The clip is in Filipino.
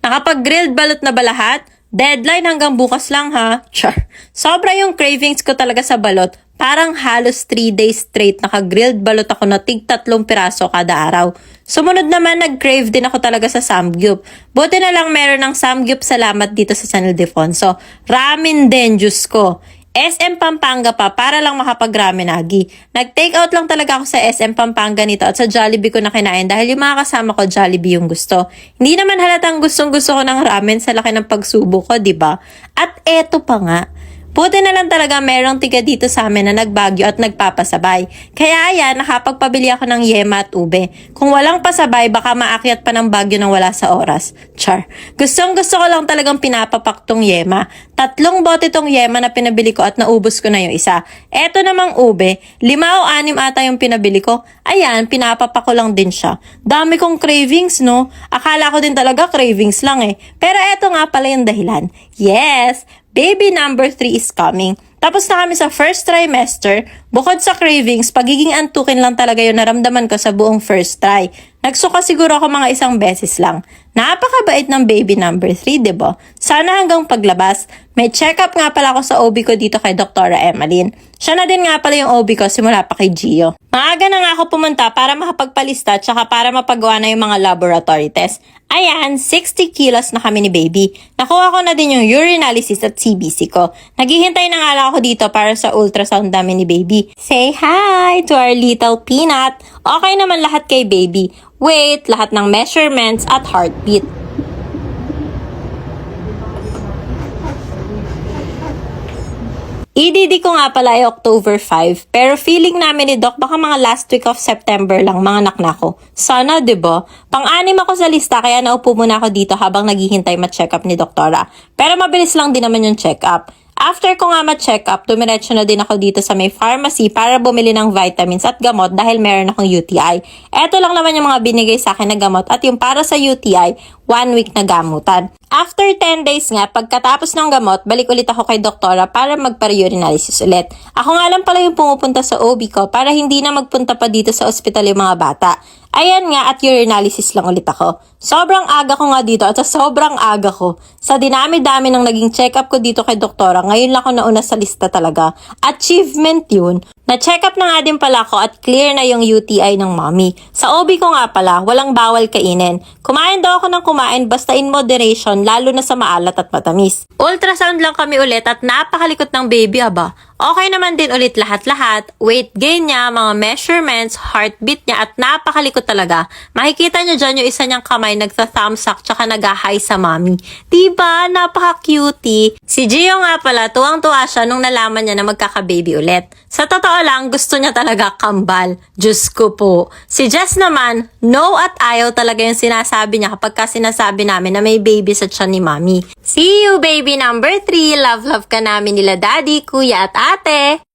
Nakapag-grilled balot na ba lahat? Deadline hanggang bukas lang ha. Char. Sobra yung cravings ko talaga sa balot. Parang halos 3 days straight naka-grilled balot ako na tig 3 piraso kada araw. Sumunod naman nag-crave din ako talaga sa samgyup. Buti na lang meron ng samgyup salamat dito sa San Ildefonso. Ramen din, Diyos ko. SM Pampanga pa para lang makapag-ramenagi. Nag-take out lang talaga ako sa SM Pampanga nito at sa Jollibee ko na kinain dahil yung mga kasama ko Jollibee yung gusto. Hindi naman halatang gustong-gusto ko ng ramen sa laki ng pagsubo ko, diba? At eto pa nga. Buti na lang talaga merong tiga dito sa amin na nagbagyo at nagpapasabay. Kaya ayan, nakapagpabili ako ng yema at ube. Kung walang pasabay, baka maakyat pa ng bagyo nang wala sa oras. Char. Gustong-gusto ko lang talagang pinapapak tong yema. 3 bote tong yema na pinabili ko at naubos ko na yung isa. Eto namang ube, 5 o 6 ata yung pinabili ko. Ayan, pinapapak ko lang din siya. Dami kong cravings, no? Akala ko din talaga cravings lang eh. Pero eto nga pala yung dahilan. Yes! Baby number 3 is coming. Tapos na kami sa first trimester. Bukod sa cravings, pagiging antukin lang talaga yung naramdaman ko sa buong first try. Nagsuka siguro ako mga 1 beses lang. Napakabait ng baby number 3, diba? Sana hanggang paglabas. May check-up nga pala ako sa OB ko dito kay Dr. Emeline. Siya na din nga pala yung OB ko simula pa kay Gio. Maaga na nga ako pumunta para makapagpalista tsaka para mapagawa na yung mga laboratory test. Ayan, 60 kilos na kami ni baby. Nakuha ko na din yung urinalysis at CBC ko. Naghihintay na nga lang ako dito para sa ultrasound namin ni baby. Say hi to our little peanut. Okay naman lahat kay baby. Weight, lahat ng measurements at heartbeat. EDD ko nga pala ay October 5, pero feeling namin ni Doc baka mga last week of September lang mga anak na ko. Sana, diba? Pang-anim ako sa lista kaya naupo muna ako dito habang naghihintay ma-check up ni Doktora. Pero mabilis lang din naman yung check up. After ko nga ma-check up, dumiretso na din ako dito sa may pharmacy para bumili ng vitamins at gamot dahil meron akong UTI. Eto lang naman yung mga binigay sa akin na gamot at yung para sa UTI, 1 week na gamutan. After 10 days nga, pagkatapos ng gamot, balik ulit ako kay doktora para magpa-urinalysis ulit. Ako nga lang pala yung pumupunta sa OB ko para hindi na magpunta pa dito sa ospital yung mga bata. Ayan nga at urinalysis lang ulit ako. Sobrang aga ko nga dito at sa sobrang aga ko. Sa dinami-dami ng naging check-up ko dito kay doktora, ngayon lang ako nauna sa lista talaga. Achievement yun. Na-check up na nga din pala ako at clear na yung UTI ng mommy. Sa OB ko nga pala, walang bawal kainin. Kumain daw ako ng kumain basta in moderation lalo na sa maalat at matamis. Ultrasound lang kami ulit at napakalikot ng baby aba. Okay naman din ulit lahat-lahat. Weight gain niya, mga measurements, heartbeat niya at napakalikot talaga. Makikita niyo dyan yung isa niyang kamay nagsa-thumbs up tsaka nag-hi sa mommy. Diba? Napaka-cutie. Si Gio nga pala, tuwang-tuwa siya nung nalaman niya na magkaka-baby ulit. Sa totoo lang, gusto niya talaga kambal. Diyos ko po. Si Jess naman, no at ayaw talaga yung sinasabi niya kapag sinasabi namin na may baby sa tiyan ni mommy. See you, baby number 3. Love ka namin nila daddy, kuya at ate.